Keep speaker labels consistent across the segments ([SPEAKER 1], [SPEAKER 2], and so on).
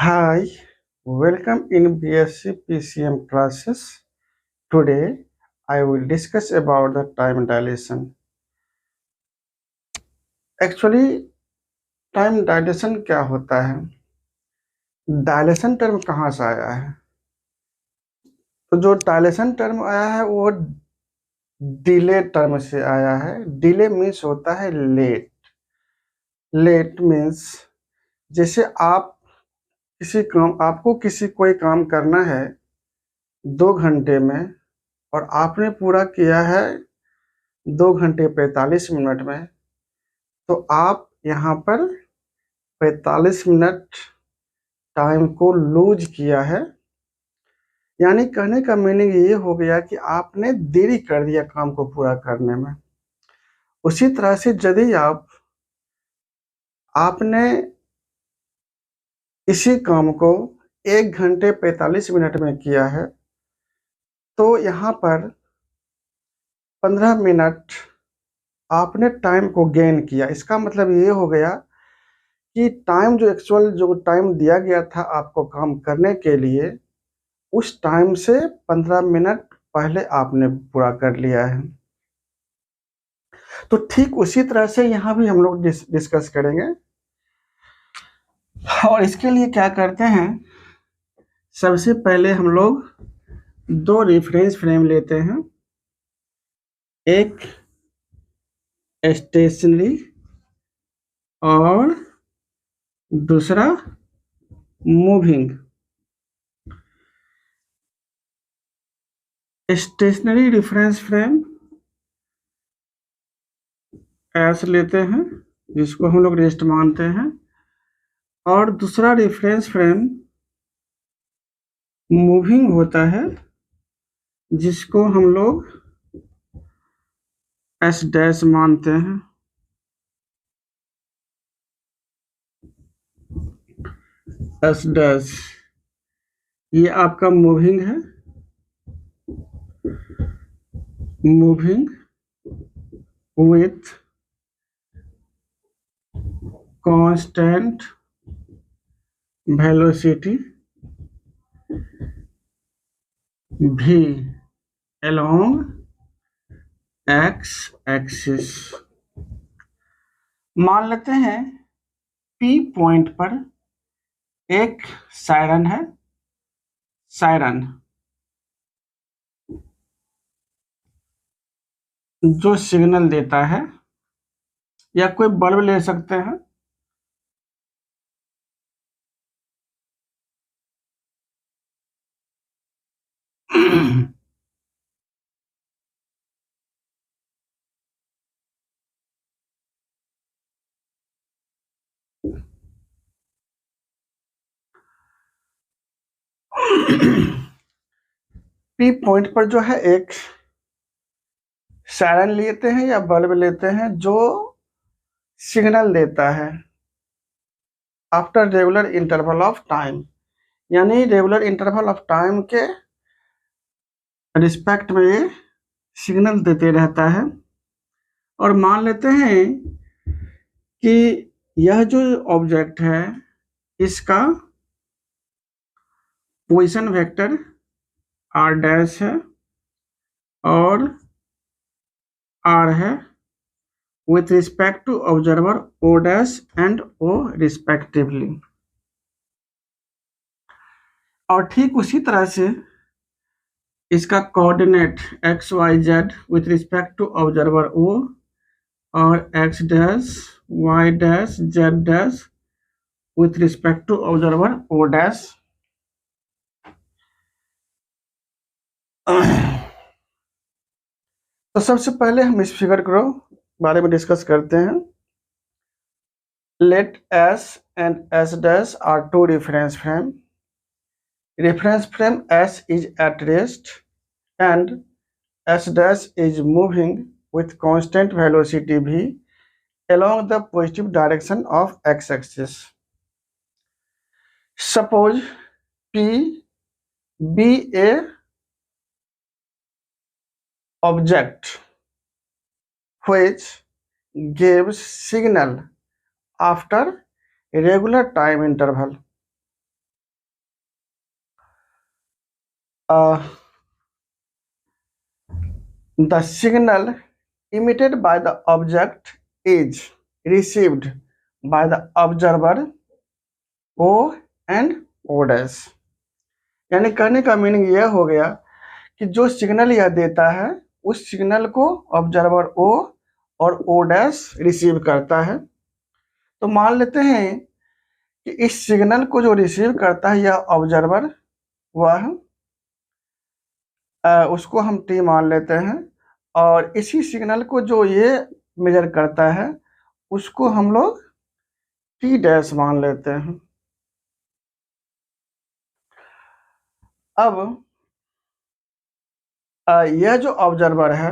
[SPEAKER 1] Hi, welcome in BSc PCM classes. Today I will discuss about the time dilation. Actually, time dilation क्या होता है? Dilation term कहाँ से आया है? तो जो डायलेशन टर्म आया है वो डिले टर्म से आया है। डिले मीन्स होता है लेट। लेट मीन्स जैसे आपको किसी कोई काम करना है 2 घंटे में और आपने पूरा किया है 2 घंटे 45 मिनट में, तो आप यहाँ पर 45 मिनट टाइम को लूज किया है। यानी कहने का मीनिंग ये हो गया कि आपने देरी कर दिया काम को पूरा करने में। उसी तरह से यदि आपने इसी काम को 1 घंटे 45 मिनट में किया है, तो यहाँ पर 15 मिनट आपने टाइम को गेन किया। इसका मतलब ये हो गया कि टाइम जो टाइम दिया गया था आपको काम करने के लिए, उस टाइम से 15 मिनट पहले आपने पूरा कर लिया है। तो ठीक उसी तरह से यहाँ भी हम लोग डिस्कस करेंगे। और इसके लिए क्या करते हैं, सबसे पहले हम लोग 2 रेफरेंस फ्रेम लेते हैं, एक स्टेशनरी और दूसरा moving. Stationary reference frame S लेते हैं, जिसको हम लोग रेस्ट मानते हैं, और दूसरा रेफरेंस फ्रेम मूविंग होता है, जिसको हम लोग एस डैश मानते हैं। एस डैश ये आपका मूविंग है। Moving with constant velocity v along x axis. मान लेते हैं P पॉइंट पर एक सायरन है। सायरन जो सिग्नल देता है, या कोई बल्ब ले सकते हैं। P पॉइंट पर जो है एक सायरन लेते हैं या बल्ब लेते हैं जो सिग्नल देता है after regular interval of time, यानी रेगुलर इंटरवल ऑफ टाइम के रिस्पेक्ट में ये सिग्नल देते रहता है। और मान लेते हैं कि यह जो ऑब्जेक्ट है, इसका पोजीशन वेक्टर r डैश है और r है with respect to observer o dash and o respectively। और ठीक उसी तरह से इसका coordinate x y z with respect to observer o और x dash y dash z dash with respect to observer o dash. तो सबसे पहले हम इस फिगर को बारे में डिस्कस करते हैं। Let S and S dash are 2 reference frame. Reference frame S is at rest and S dash is moving with constant velocity v along the positive direction of x-axis. Suppose P be a object which gives signal after regular time interval. the signal emitted by the object is received by the observer O and O dash। यानी कहने का meaning यह हो गया कि जो signal यह देता है उस सिग्नल को ऑब्जर्वर O और O डैश रिसीव करता है। तो मान लेते हैं कि इस सिग्नल को जो रिसीव करता है यह ऑब्जर्वर वह उसको हम T मान लेते हैं, और इसी सिग्नल को जो ये मेजर करता है उसको हम लोग T डैश मान लेते हैं। अब यह जो ऑब्जर्वर है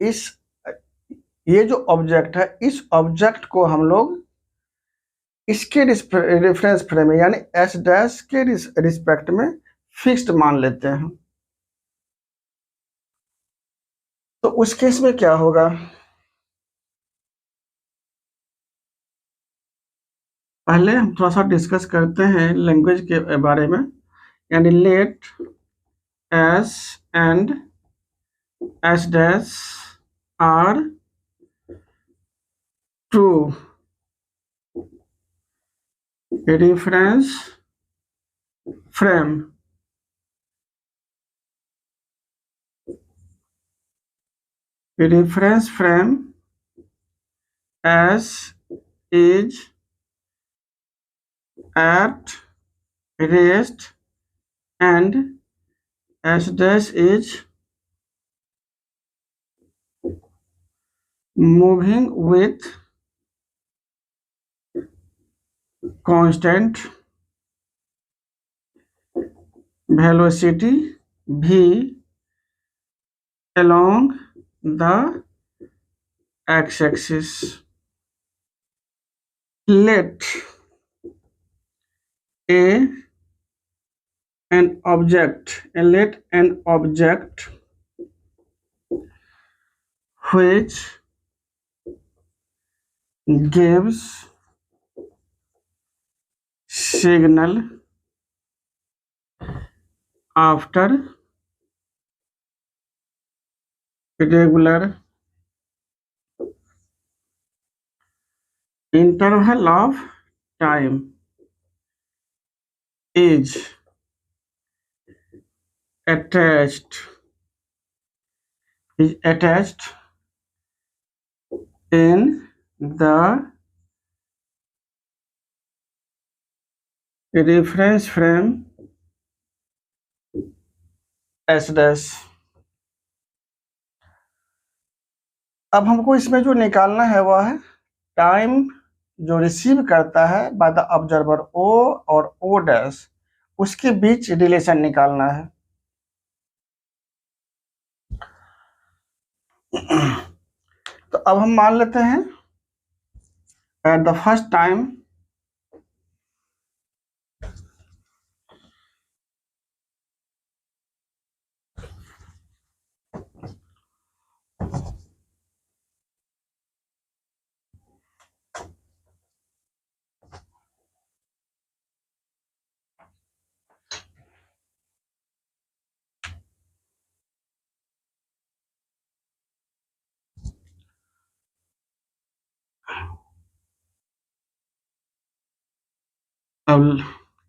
[SPEAKER 1] इस ये जो ऑब्जेक्ट है इस ऑब्जेक्ट को हम लोग इसके रेफरेंस फ्रेम में यानी एस डैश के रिस्पेक्ट में फिक्स्ड मान लेते हैं। तो उस केस में क्या होगा, पहले हम थोड़ा सा डिस्कस करते हैं लैंग्वेज के बारे में। यानी let S and S dash are true reference frame as is at rest and s dash is moving with constant velocity v along the x-axis। Let an object which gives signal after regular interval of time is attached in the reference frame S dash। अब हमको इसमें जो निकालना है वह है time जो receive करता है बाय द ऑब्जर्वर O और O डैश, उसके बीच रिलेशन निकालना है। तो अब हम मान लेते हैं at the first time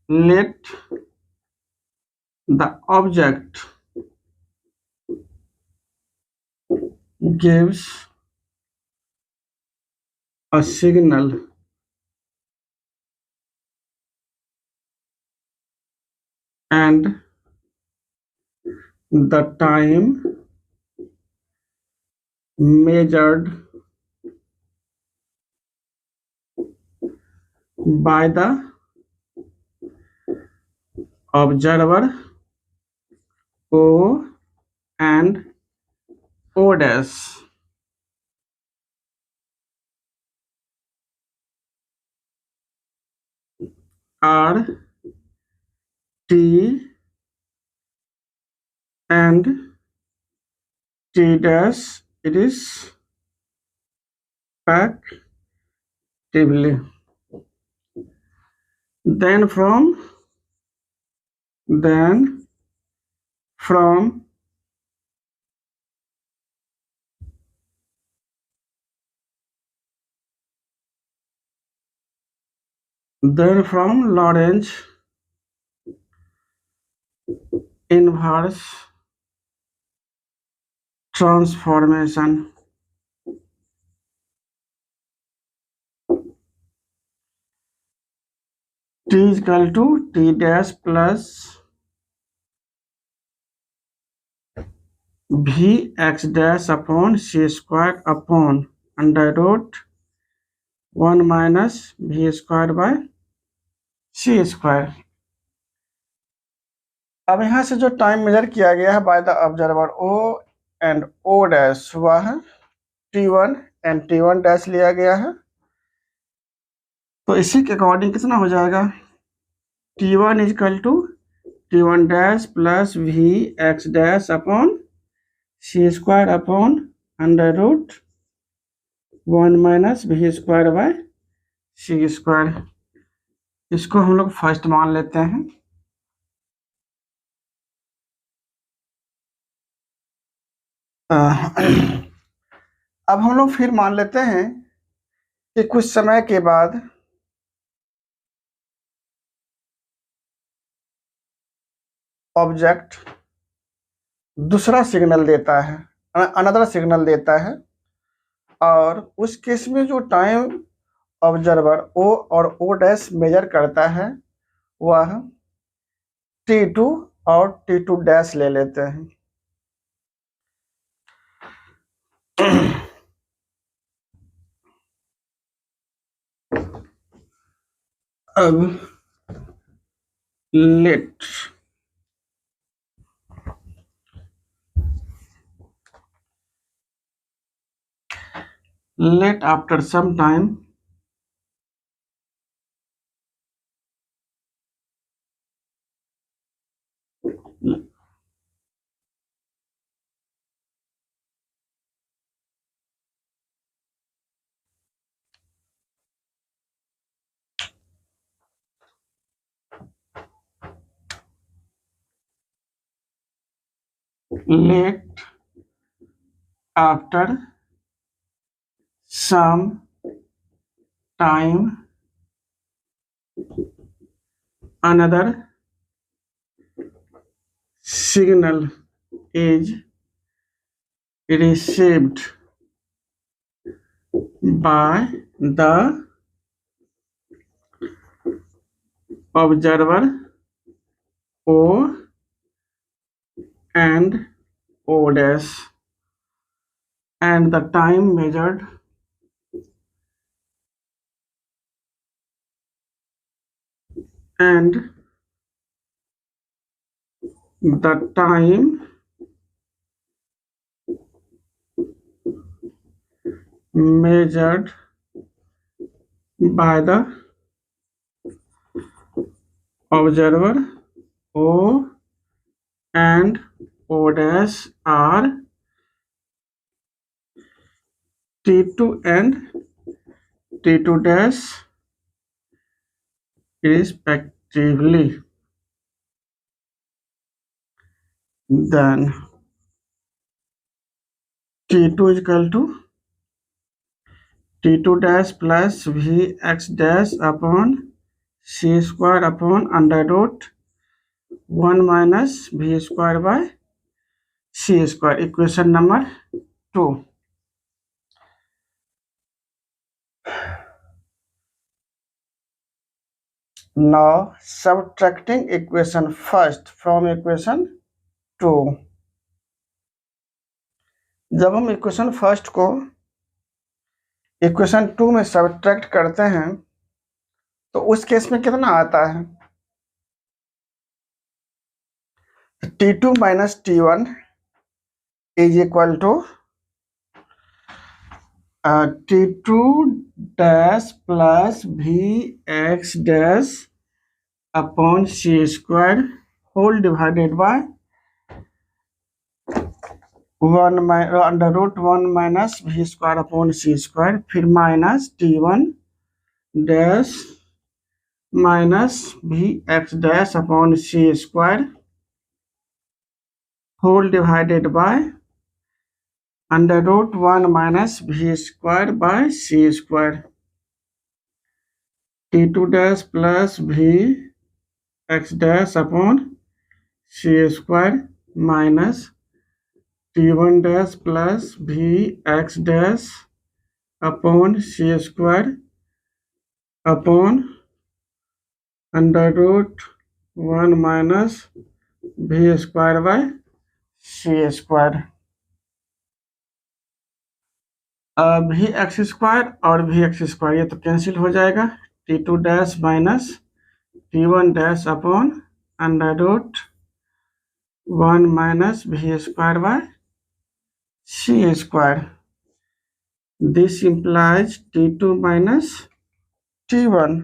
[SPEAKER 1] let the object gives a signal and the time measured by the observer O and O dash are T and T dash respectively। Then from Lorentz inverse transformation. T is equal to T dash plus V x dash upon C square upon under root 1 minus V square by C square. अब यहाँ से जो time major किया गया है by the observer O and O dash वह T1 and T1 dash लिया गया है, तो इसी के अकॉर्डिंग कितना हो जाएगा, T1 is equal to T1 dash plus V x dash upon C square upon under root 1 minus V square by C square. इसको हम लोग फर्स्ट मान लेते हैं। अब हम लोग फिर मान लेते हैं कि कुछ समय के बाद ऑब्जेक्ट दूसरा सिग्नल देता है, अनदर सिग्नल देता है, और उस केस में जो टाइम ऑब्जर्वर O और O डैश मेजर करता है वह T2 और T2 डैश ले लेते हैं। अब let after some time let after some time another signal is received by the observer O and O dash, and the time measured and the time measured by the observer O and O dash are T2 and T2 dash respectively. Then T2 is equal to T2 dash plus Vx dash upon C square upon under root 1 minus V square by C square. Equation number 2. Now subtracting equation first from equation 2. जब हम equation first को equation 2 में subtract करते हैं तो उस case में कितना आता है, T2 minus T1 is equal to T2 dash plus Vx dash upon C square whole divided by 1 under root 1 minus V square upon C square, फिर minus T1 dash minus Vx dash upon C square whole divided by under root 1 minus v square by C square, t2 dash plus v X dash upon C square minus t1 dash plus v X dash upon C square upon under root 1 minus v square by C square. भी x square और भी x square ये तो cancel हो जाएगा, t2 dash minus t1 dash upon under root 1 minus v square by C square. This implies t2 minus t1।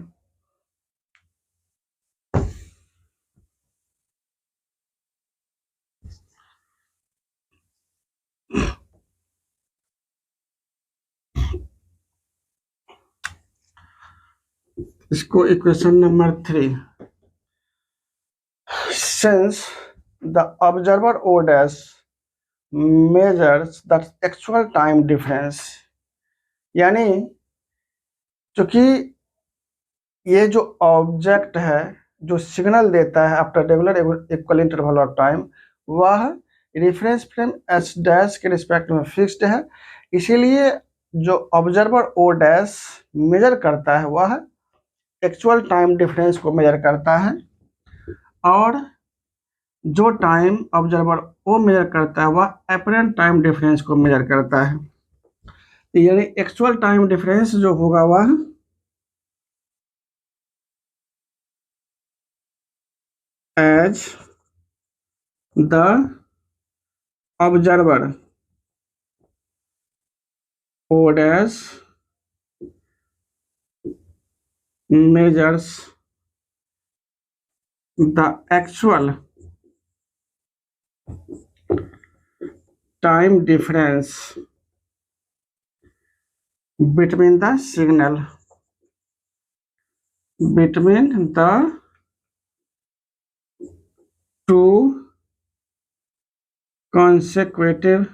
[SPEAKER 1] इसको equation number 3। Since the observer O dash measures the actual time difference, यानी चूंकि ये जो object है जो signal देता है after regular equal interval of time, वह रेफरेंस फ्रेम एच डैश के रिस्पेक्ट में फिक्स्ड है, इसीलिए जो ऑब्जर्वर ओ डैश मेजर करता है वह एक्चुअल टाइम डिफरेंस को मेजर करता है, और जो टाइम ऑब्जर्वर ओ मेजर करता है वह अपरेंट टाइम डिफरेंस को मेजर करता है। यानी एक्चुअल टाइम डिफरेंस जो होगा वह as the observer O dash measures the actual time difference between the signal, between the two consecutive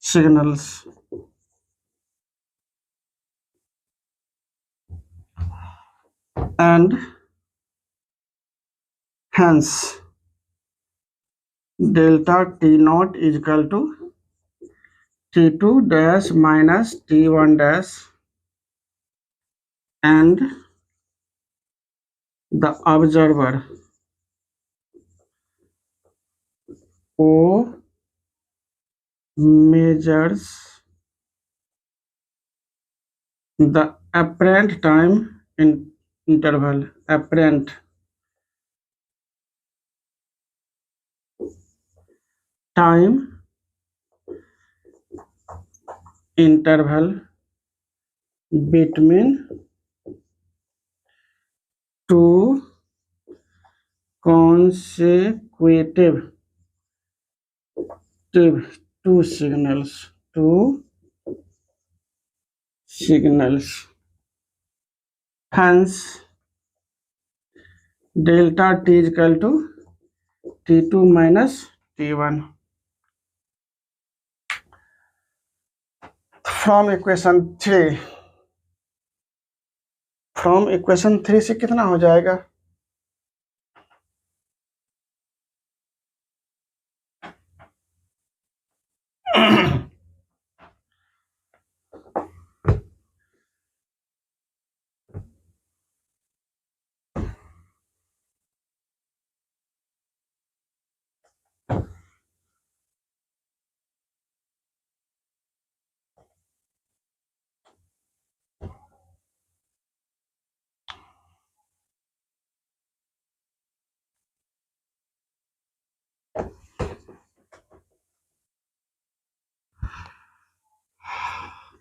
[SPEAKER 1] signals, and hence delta t naught is equal to t2 dash minus t1 dash, and the observer O measures the apparent time interval, apparent time interval between two consecutive two signals, hence delta t is equal to t2 minus t1। from equation 3 से कितना हो जाएगा,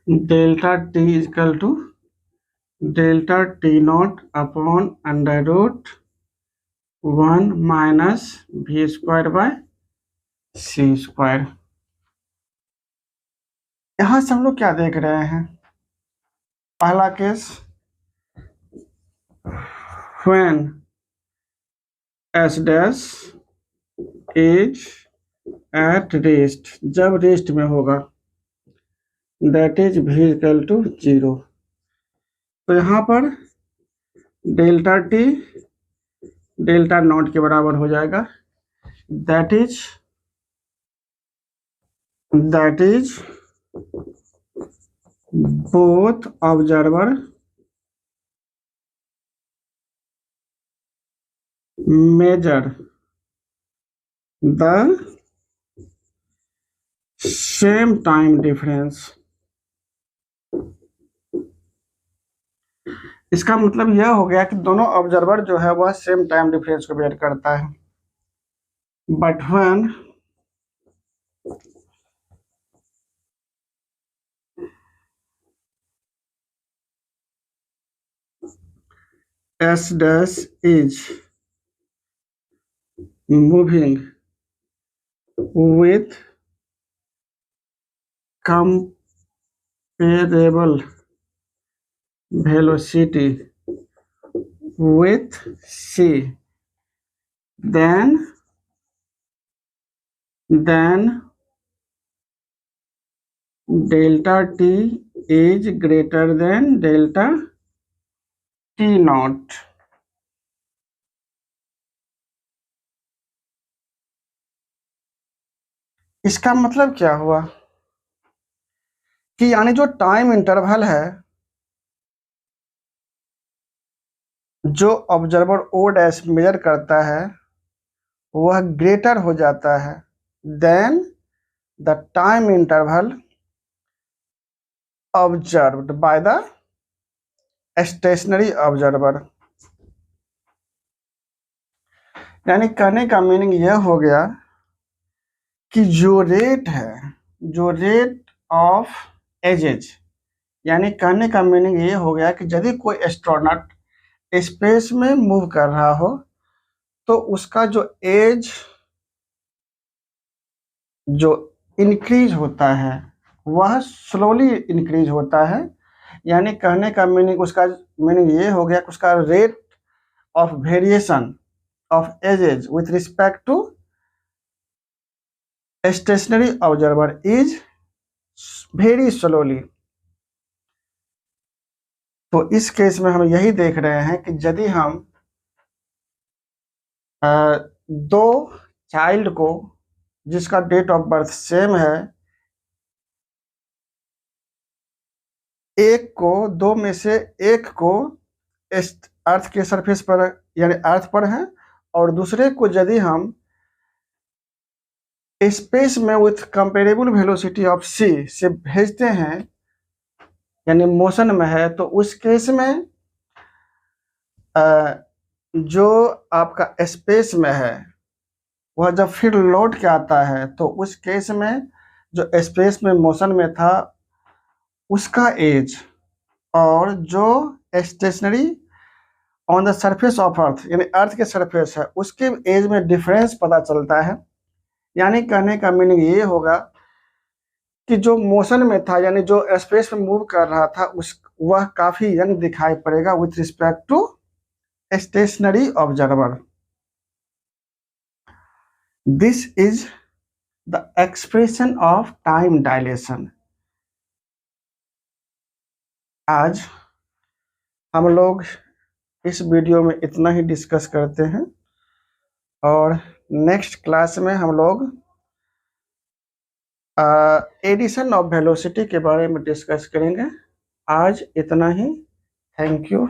[SPEAKER 1] delta t is equal to delta t naught upon under root 1 minus v square by C square. यहाँ से हम लोग क्या देख रहे हैं, पहला case when s dash is at rest, जब रेस्ट में होगा, that is v equal to 0। तो यहाँ पर डेल्टा टी डेल्टा नॉट के बराबर हो जाएगा, that is both observer measure the same time difference। इसका मतलब यह हो गया कि दोनों ऑब्जर्वर जो है वह सेम टाइम डिफरेंस को मेजर करता है। But when S dash is moving with comparable velocity with c, then delta t is greater than delta t naught। इसका मतलब क्या हुआ कि यानी जो टाइम इंटरवल है जो ऑब्जर्वर ओ डैश मेजर करता है वह ग्रेटर हो जाता है than the time interval observed by the stationary observer. यानी कहने का मीनिंग यह हो गया कि जो रेट ऑफ एजेज, यानी कहने का मीनिंग ये हो गया कि यदि कोई एस्ट्रोनॉट स्पेस में मूव कर रहा हो तो उसका जो एज जो इंक्रीज होता है वह स्लोली इंक्रीज होता है। यानी कहने का मीनिंग उसका मीनिंग ये हो गया कि उसका rate of variation of ages with respect to stationary observer is very slowly. तो इस केस में हम यही देख रहे हैं कि यदि हम दो चाइल्ड को जिसका डेट ऑफ बर्थ सेम है, दो में से एक को अर्थ के सरफेस पर यानी अर्थ पर है और दूसरे को यदि हम स्पेस में with comparable velocity of c से भेजते हैं यानी मोशन में है, तो उस केस में जो आपका स्पेस में है वह जब फिर लौट के आता है तो उस केस में जो स्पेस में मोशन में था उसका एज और जो stationary on the surface of earth यानी अर्थ के सरफेस है उसके एज में डिफरेंस पता चलता है। यानी कहने का मीनिंग ये होगा कि जो मोशन में था यानी जो स्पेस में मूव कर रहा था वह काफी यंग दिखाई पड़ेगा with respect to stationary observer. This is the expression of time dilation. आज हम लोग इस वीडियो में इतना ही डिस्कस करते हैं और नेक्स्ट क्लास में हम लोग एडिशन ऑफ वेलोसिटी के बारे में डिस्कस करेंगे। आज इतना ही। Thank you.